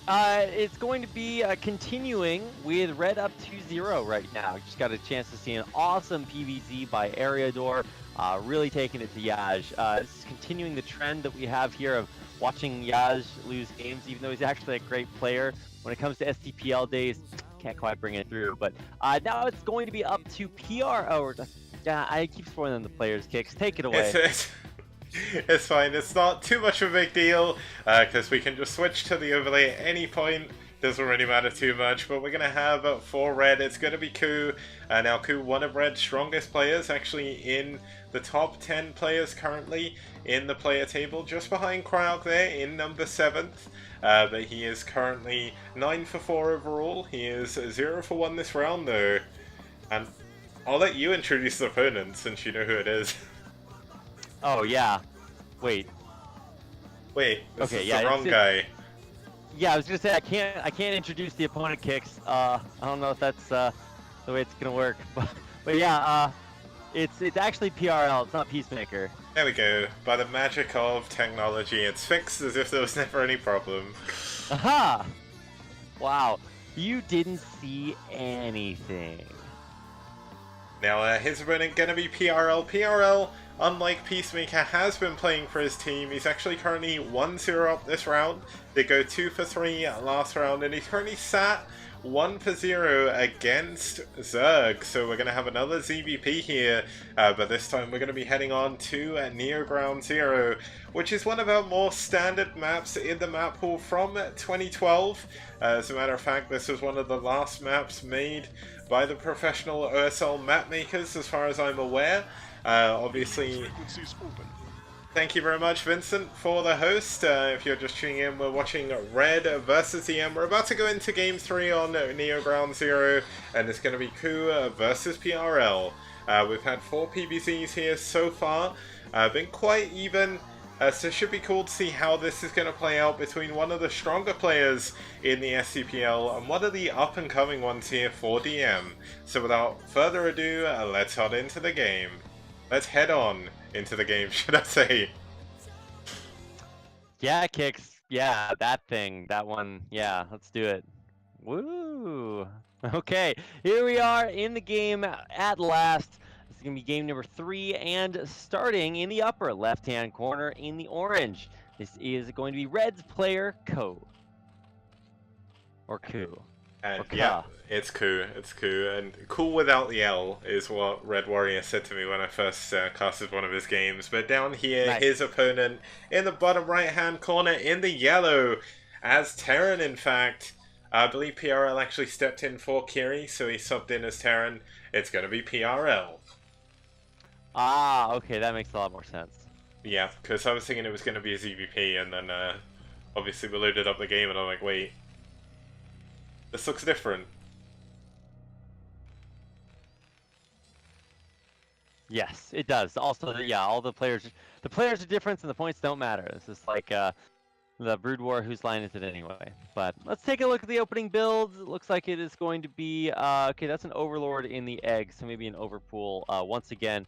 It's going to be continuing with Red up 2-0 right now. Just got a chance to see an awesome PVZ by Ariador, really taking it to Yaj. This is continuing the trend that we have here of watching Yaj lose games, even though he's actually a great player. When it comes to STPL days, can't quite bring it through. But now it's going to be up to PRO. Yeah, I keep spoiling the players' kicks. Take it away. It's fine, it's not too much of a big deal, because we can just switch to the overlay at any point. Doesn't really matter too much, but we're going to have for Red, it's going to be KuH. Now KuH, one of Red's strongest players, actually in the top 10 players currently in the player table, just behind KuH there in number 7th. But he is currently 9 for 4 overall. He is 0 for 1 this round though. And I'll let you introduce the opponent since you know who it is. Oh yeah. Wait, this okay, is yeah, the wrong guy. Yeah, I was gonna say I can't introduce the opponent kicks. I don't know if that's the way it's gonna work, but yeah, it's actually PRL. It's not Peacemaker. There we go. By the magic of technology, it's fixed as if there was never any problem. Aha! Wow, you didn't see anything. Now, his opponent gonna be PRL. PRL, unlike Peacemaker, has been playing for his team. He's actually currently 1-0 up this round. They go 2 for 3 last round, and he's currently sat 1 for 0 against Zerg. So we're gonna have another ZVP here, but this time we're gonna be heading on to Neo Ground Zero, which is one of our more standard maps in the map pool from 2012. As a matter of fact, this was one of the last maps made by the professional OSL map makers, as far as I'm aware. Obviously, thank you very much, Vincent, for the host. If you're just tuning in, we're watching Red versus EM. We're about to go into Game 3 on Neo Ground Zero, and it's going to be KuH versus PRL. We've had 4 PBZs here so far, been quite even. So it should be cool to see how this is going to play out between one of the stronger players in the STPL and one of the up-and-coming ones here for DM. So without further ado, let's head into the game. Let's head on into the game, should I say. Yeah, kicks. Yeah, that thing. That one. Yeah, let's do it. Woo! Okay, here we are in the game at last. This is going to be game number 3, and starting in the upper left-hand corner in the orange, this is going to be Red's player, KuH. Or KuH. Yeah, it's KuH, and cool without the L is what Red Warrior said to me when I first casted one of his games. But down here, Nice. His opponent in the bottom right-hand corner in the yellow, as Terran, in fact. I believe PRL actually stepped in for Kiri, so he subbed in as Terran. It's going to be PRL. Ah, okay, that makes a lot more sense. Yeah, because I was thinking it was going to be a ZVP, and then obviously we loaded up the game, and I'm like, wait, this looks different. Yes, it does. Also, yeah, all the players are different, and the points don't matter. This is like the Brood War, whose line is it anyway? But let's take a look at the opening builds. It looks like it is going to be okay. That's an Overlord in the egg, so maybe an Overpool. Once again,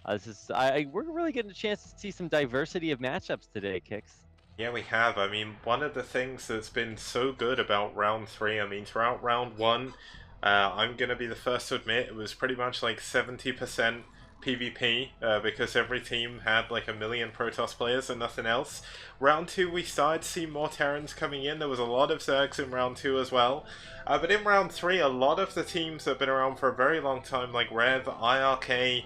this is we're really getting a chance to see some diversity of matchups today, Kicks. Yeah, we have. I mean, one of the things that's been so good about round 3, I mean, throughout round 1, I'm going to be the first to admit it was pretty much like 70% PvP, because every team had like 1 million Protoss players and nothing else. Round 2, we started to see more Terrans coming in. There was a lot of Zergs in round 2 as well. But in round 3, a lot of the teams that have been around for a very long time, like Rev, IRK,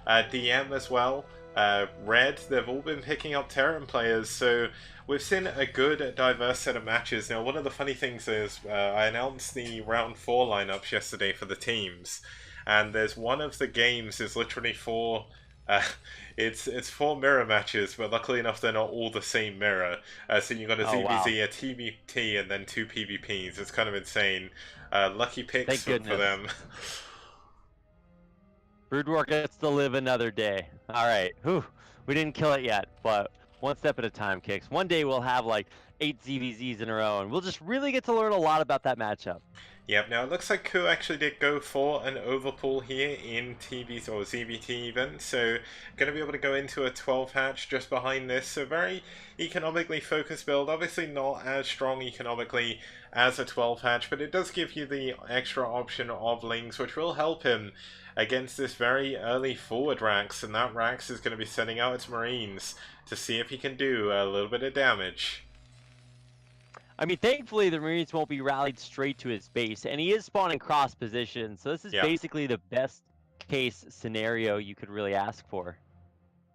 DM as well, Red, they've all been picking up Terran players, so we've seen a good, diverse set of matches. Now, one of the funny things is, I announced the round 4 lineups yesterday for the teams, and there's one of the games is literally 4, it's 4 mirror matches, but luckily enough they're not all the same mirror. So you've got a ZVZ, wow, a TBT, and then 2 PvPs. It's kind of insane. Lucky picks for them. Brood War gets to live another day. All right, whew, we didn't kill it yet, but one step at a time, Kicks. One day we'll have like 8 ZVZs in a row, and we'll just really get to learn a lot about that matchup. Yep, now it looks like KuH actually did go for an overpull here in TB's or ZBT even, so going to be able to go into a 12 hatch just behind this, so very economically focused build, obviously not as strong economically as a 12 hatch, but it does give you the extra option of Lings, which will help him against this very early forward Rax, and that Rax is going to be sending out its Marines to see if he can do a little bit of damage. I mean, thankfully, the Marines won't be rallied straight to his base, and he is spawning cross position, so this is basically the best case scenario you could really ask for.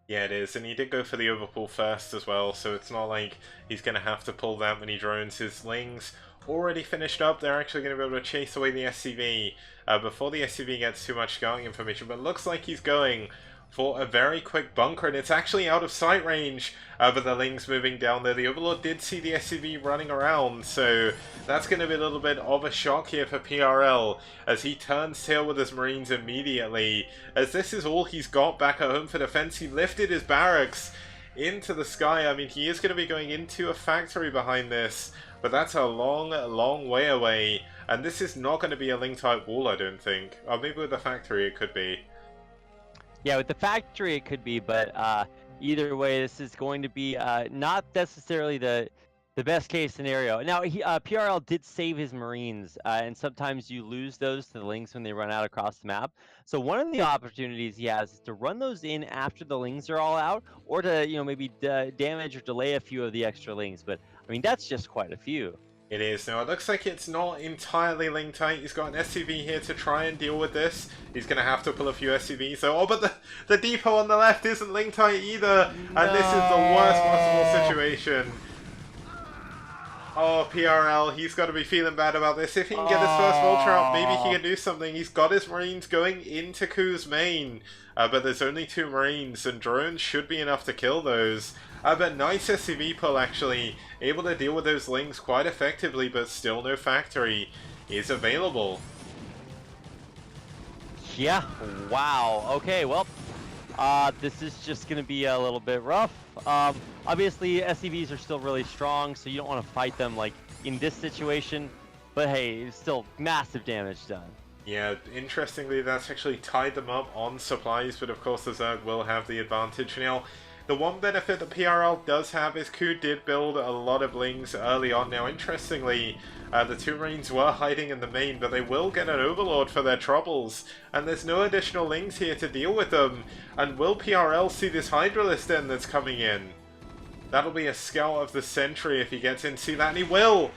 Yeah, it is, and he did go for the overpull first as well, so it's not like he's going to have to pull that many drones. His Lings already finished up. They're actually going to be able to chase away the SCV before the SCV gets too much scouting information, but it looks like he's going for a very quick bunker, and it's actually out of sight range, but the Ling's moving down there. The Overlord did see the SCV running around, so that's going to be a little bit of a shock here for PRL, as he turns tail with his Marines immediately, as this is all he's got back at home for defense. He lifted his barracks into the sky. I mean, he is going to be going into a factory behind this, but that's a long, long way away, and this is not going to be a Ling-type wall, I don't think. Or maybe with the factory it could be. Yeah, with the factory it could be, but either way, this is going to be not necessarily the best case scenario. Now, PRL did save his Marines, and sometimes you lose those to the Lings when they run out across the map. So one of the opportunities he has is to run those in after the Lings are all out, or to maybe damage or delay a few of the extra Lings. But I mean, that's just quite a few. It is. Now, it looks like it's not entirely Ling-tight. He's got an SCV here to try and deal with this. He's going to have to pull a few SCVs. So, oh, but the depot on the left isn't Ling-tight either. No. And this is the worst possible situation. Oh, PRL, he's got to be feeling bad about this. If he can get his first Vulture out, maybe he can do something. He's got his Marines going into KuH's main. But there's only 2 Marines, and drones should be enough to kill those. But nice SCV pull, actually. Able to deal with those Lings quite effectively, but still no factory is available. Yeah, wow. Okay, well, this is just going to be a little bit rough. Obviously, SCVs are still really strong, so you don't want to fight them like in this situation. But hey, it's still massive damage done. Yeah, interestingly, that's actually tied them up on supplies, but of course the Zerg will have the advantage. Now, the one benefit that PRL does have is KuH did build a lot of Lings early on. Now, interestingly, the 2 Marines were hiding in the main, but they will get an Overlord for their troubles, and there's no additional Lings here to deal with them. And will PRL see this Hydralisk Den that's coming in? That'll be a Scout of the Century if he gets in. See that, and he will!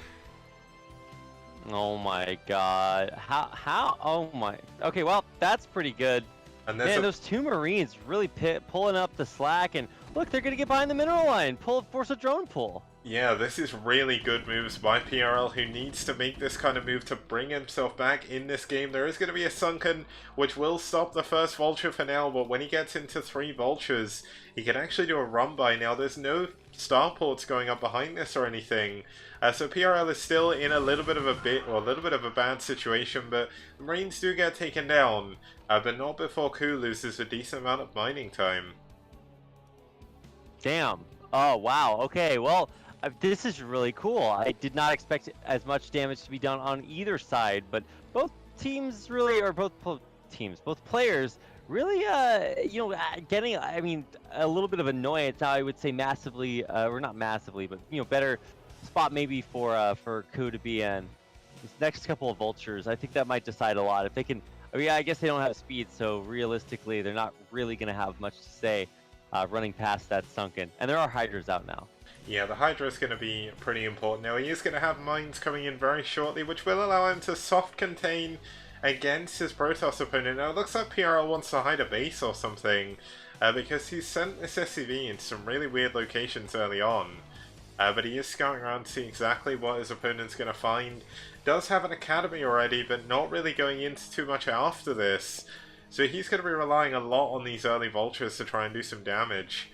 Oh my god. How? Oh my. Okay, well, that's pretty good. And man, those 2 Marines really pulling up the slack, and look, they're going to get behind the mineral line. Force a drone pull. Yeah, this is really good moves by PRL, who needs to make this kind of move to bring himself back in this game. There is going to be a Sunken, which will stop the first Vulture for now, but when he gets into 3 Vultures, he can actually do a run by. Now, there's no starports going up behind this or anything, so PRL is still in a little bit of a bad situation, but the Marines do get taken down, but not before KuH loses a decent amount of mining time. Damn. Oh, wow. Okay, well, this is really cool. I did not expect as much damage to be done on either side, but both teams really, or both players really, getting, I mean, a little bit of annoyance. I would say massively, or not massively, but better spot maybe for KuH to be in. This next couple of Vultures, I think that might decide a lot. If they can, I mean, I guess they don't have speed, so realistically, they're not really going to have much to say running past that Sunken. And there are Hydras out now. Yeah, the Hydra is going to be pretty important. Now, he is going to have mines coming in very shortly, which will allow him to soft contain against his Protoss opponent. Now, it looks like PRL wants to hide a base or something, because he's sent this SCV into some really weird locations early on. But he is scouting around to see exactly what his opponent's going to find. Does have an academy already, but not really going into too much after this. So he's going to be relying a lot on these early Vultures to try and do some damage.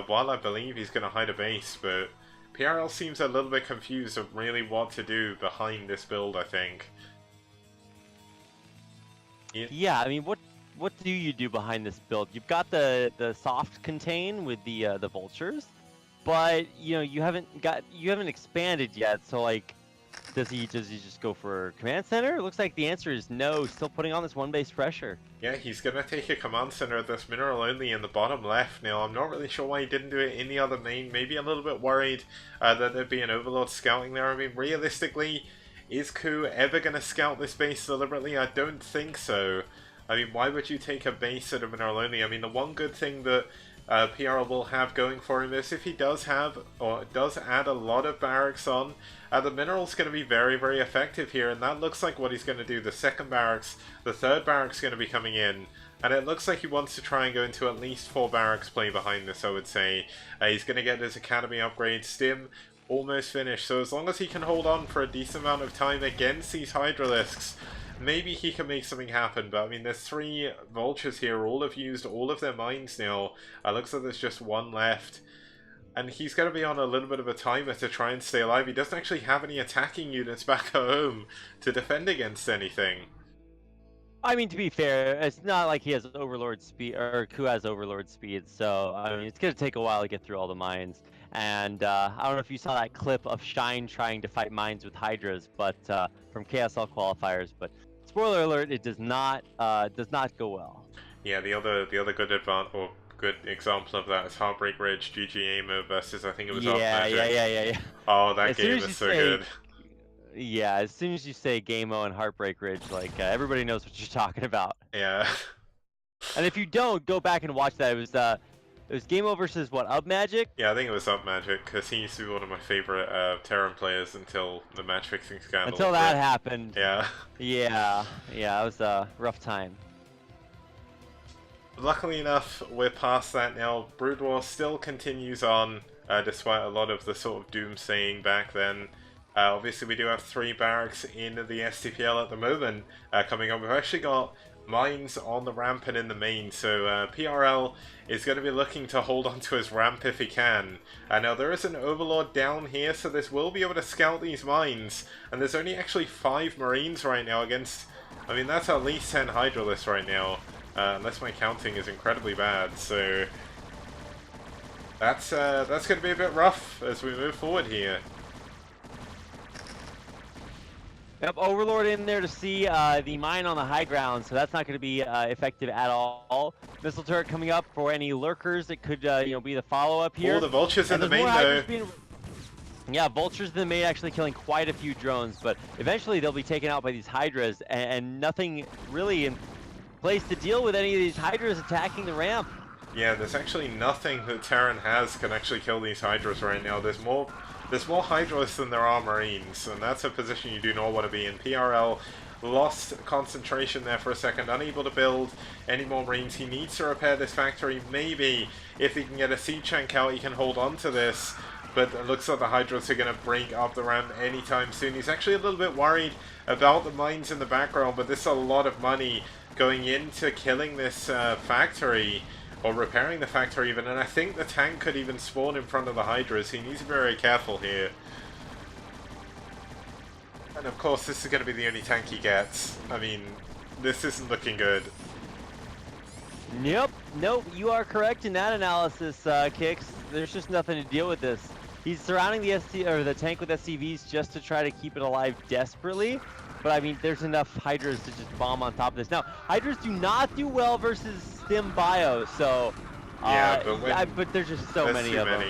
While I believe he's going to hide a base, but PRL seems a little bit confused of really what to do behind this build, I think. Yeah, I mean, what do you do behind this build? You've got the soft contain with the Vultures, but you haven't expanded yet. So like, Does he just go for command center? It looks like the answer is no. Still putting on this one base pressure. Yeah, he's going to take a command center of this mineral only in the bottom left. Now, I'm not really sure why he didn't do it in the other main. Maybe a little bit worried that there'd be an Overlord scouting there. I mean, realistically, is KuH ever going to scout this base deliberately? I don't think so. I mean, why would you take a base at a mineral only? I mean, the one good thing that PRL will have going for him is if he does have, or does add a lot of barracks on, the mineral's going to be very, very effective here, and that looks like what he's going to do. The second barracks, the third barracks going to be coming in, and it looks like he wants to try and go into at least 4 barracks play behind this, I would say. He's going to get his academy upgrade. Stim almost finished, so as long as he can hold on for a decent amount of time against these Hydralisks, maybe he can make something happen. But I mean, there's 3 vultures here, all have used all of their mines now. Looks like there's just 1 left. And he's going to be on a little bit of a timer to try and stay alive. He doesn't actually have any attacking units back at home to defend against anything. I mean, to be fair, it's not like he has Overlord speed, or KuH has Overlord speed, so, I mean, it's going to take a while to get through all the mines. And I don't know if you saw that clip of Shine trying to fight mines with Hydras, but from KSL qualifiers, but spoiler alert, it does not go well. Yeah, the other good example of that is Heartbreak Ridge, GG Aimer versus, I think it was Yeah. Oh, that game is so good. Yeah, as soon as you say Game-O and Heartbreak Ridge, like, everybody knows what you're talking about. Yeah. And if you don't, go back and watch that. It was Game-O versus, what, Up Magic? Yeah, I think it was Up Magic, because he used to be one of my favorite Terran players until the match-fixing scandal. Until that happened. Yeah. Yeah, it was a rough time. Luckily enough, we're past that now. Brood War still continues on, despite a lot of the sort of doomsaying back then. Obviously, we do have 3 barracks in the STPL at the moment coming on. We've actually got mines on the ramp and in the main, so PRL is going to be looking to hold on to his ramp if he can. Now, there is an Overlord down here, so this will be able to scout these mines, and there's only actually 5 Marines right now against... I mean, that's at least 10 Hydralisks right now. Unless my counting is incredibly bad, so that's going to be a bit rough as we move forward here. Yep, Overlord in there to see the mine on the high ground, so that's not going to be effective at all. Missile turret coming up for any lurkers that could be the follow-up here. Oh, the vultures in the main though. Yeah, vultures in the main actually killing quite a few drones, but eventually they'll be taken out by these Hydras, and nothing really in place to deal with any of these Hydras attacking the ramp. Yeah, there's actually nothing that Terran has can actually kill these Hydras right now. There's more Hydras than there are Marines, and that's a position you do not want to be in. PRL lost concentration there for a second, unable to build any more Marines. He needs to repair this factory. Maybe if he can get a siege tank out, he can hold on to this. But it looks like the Hydras are going to break up the ramp anytime soon. He's actually a little bit worried about the mines in the background, but this is a lot of money going into killing this factory, or repairing the factory even, and I think the tank could even spawn in front of the Hydras. He needs to be very careful here. And of course this is going to be the only tank he gets. I mean, this isn't looking good. Nope, you are correct in that analysis, Kicks. There's just nothing to deal with this. He's surrounding the tank with SCVs just to try to keep it alive desperately. But I mean, there's enough Hydras to just bomb on top of this. Now, Hydras do not do well versus Stim Bio, so... yeah, but there's just so many of them.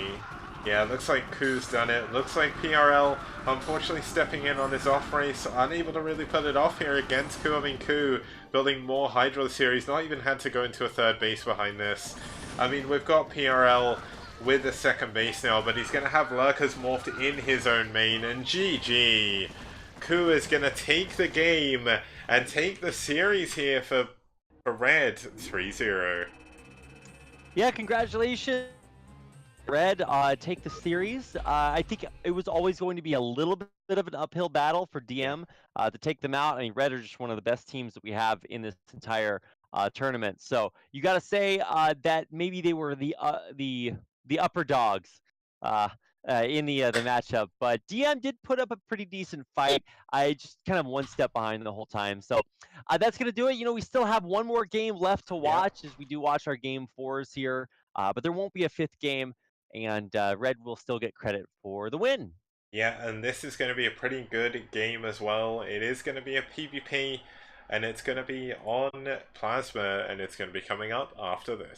Yeah, looks like KuH's done it. Looks like PRL, unfortunately stepping in on his off race, unable to really put it off here against KuH. I mean, KuH building more Hydras here. He's not even had to go into a third base behind this. I mean, we've got PRL with a second base now, but he's going to have Lurkers morphed in his own main, and GG. KuH is going to take the game and take the series here for Red 3-0. Yeah, congratulations, Red. Take the series. I think it was always going to be a little bit of an uphill battle for DM to take them out. I mean, Red are just one of the best teams that we have in this entire tournament. So you got to say that maybe they were the upper dogs in the matchup, but DM did put up a pretty decent fight. I just kind of one step behind the whole time. So that's gonna do it. We still have one more game left to watch as we do watch our game 4s here, but there won't be a 5th game, and Red will still get credit for the win. Yeah, and this is going to be a pretty good game as well. It is going to be a PvP, and it's going to be on Plasma, and it's going to be coming up after this.